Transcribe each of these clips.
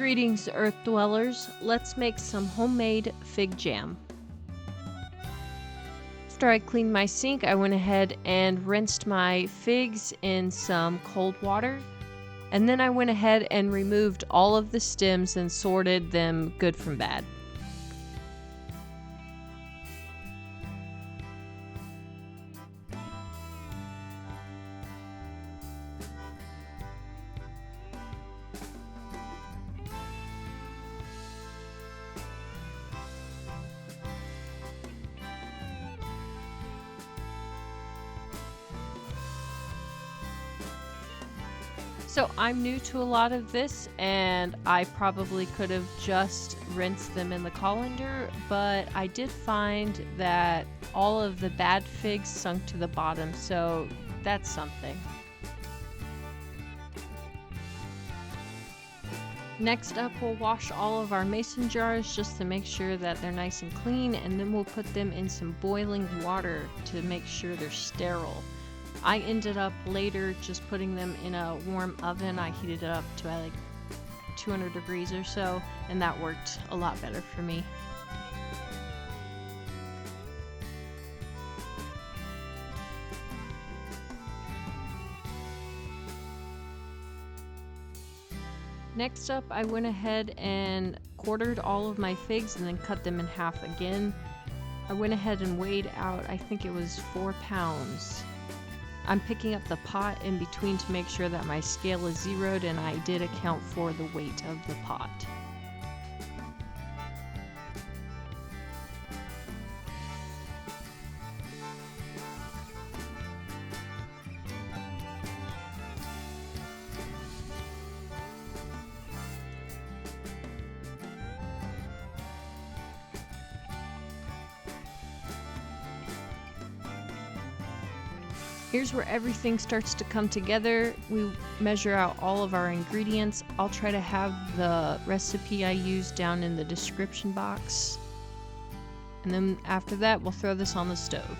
Greetings, Earth Dwellers. Let's make some homemade fig jam. After I cleaned my sink, I went ahead and rinsed my figs in some cold water. And then I went ahead and removed all of the stems and sorted them good from bad. So I'm new to a lot of this, and I probably could have just rinsed them in the colander, but I did find that all of the bad figs sunk to the bottom, so that's something. Next up, we'll wash all of our mason jars just to make sure that they're nice and clean, and then we'll put them in some boiling water to make sure they're sterile. I ended up later just putting them in a warm oven. I heated it up to like 200 degrees or so, and that worked a lot better for me. Next up, I went ahead and quartered all of my figs and then cut them in half again. I went ahead and weighed out, I think it was 4 pounds. I'm picking up the pot in between to make sure that my scale is zeroed, and I did account for the weight of the pot. Here's where everything starts to come together. We measure out all of our ingredients. I'll try to have the recipe I use down in the description box. And then after that, we'll throw this on the stove.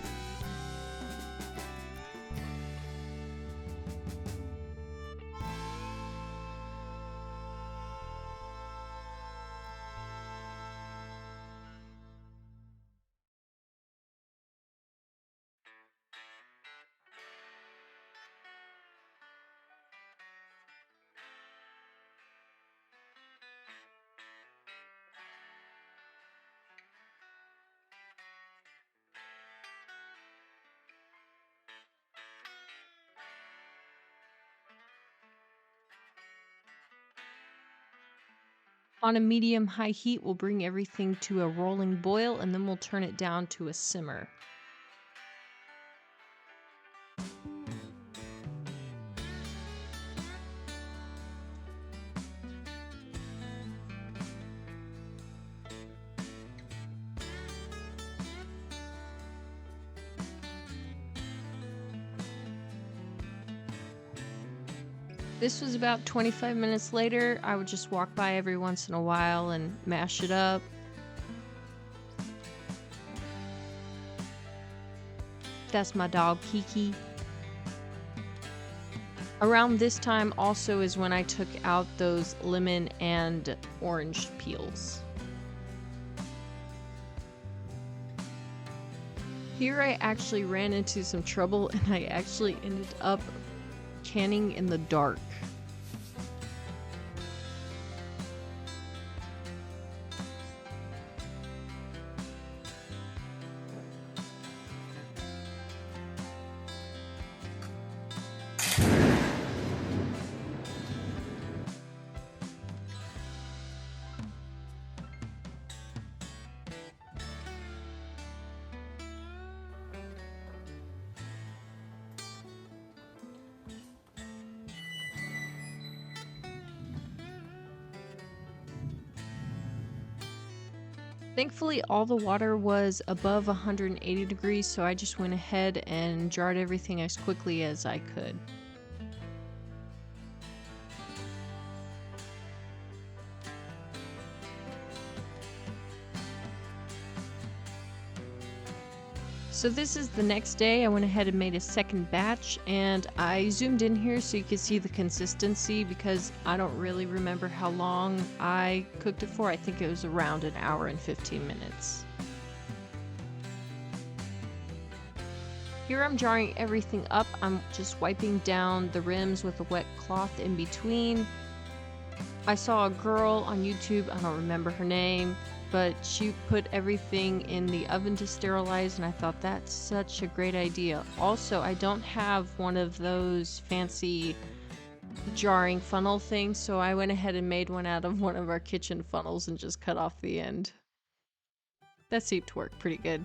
On a medium-high heat, we'll bring everything to a rolling boil, and then we'll turn it down to a simmer. This was about 25 minutes later. I would just walk by every once in a while and mash it up. That's my dog Kiki. Around this time also is when I took out those lemon and orange peels. Here I actually ran into some trouble, and I actually ended up canning in the dark. Thankfully, all the water was above 180 degrees, so I just went ahead and jarred everything as quickly as I could. So this is the next day. I went ahead and made a second batch, and I zoomed in here so you can see the consistency because I don't really remember how long I cooked it for. I think it was around an hour and 15 minutes. Here I'm jarring everything up. I'm just wiping down the rims with a wet cloth in between. I saw a girl on YouTube, I don't remember her name, but she put everything in the oven to sterilize, and I thought that's such a great idea. Also, I don't have one of those fancy jarring funnel things, so I went ahead and made one out of one of our kitchen funnels and just cut off the end. That seemed to work pretty good.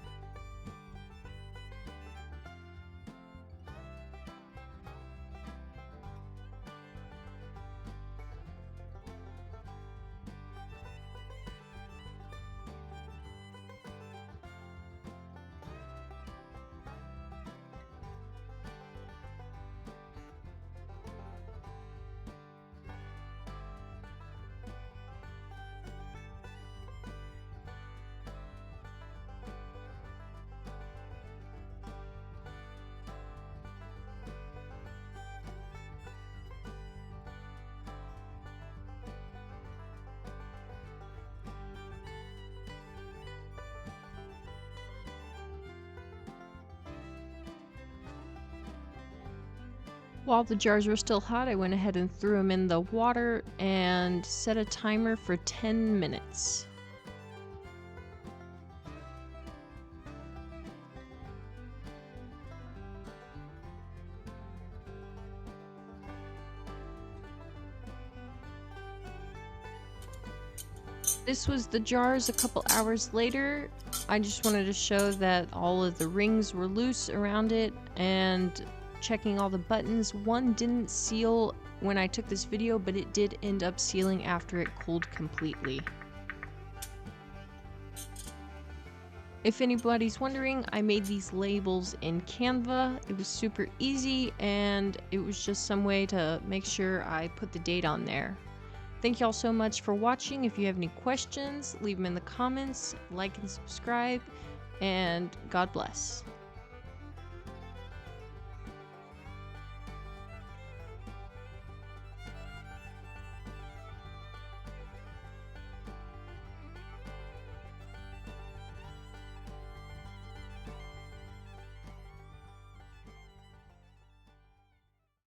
While the jars were still hot, I went ahead and threw them in the water and set a timer for 10 minutes. This was the jars a couple hours later. I just wanted to show that all of the rings were loose around it and checking all the buttons. One didn't seal when I took this video, but it did end up sealing after it cooled completely. If anybody's wondering, I made these labels in Canva. It was super easy, and it was just some way to make sure I put the date on there. Thank y'all so much for watching. If you have any questions, leave them in the comments, like and subscribe, and God bless.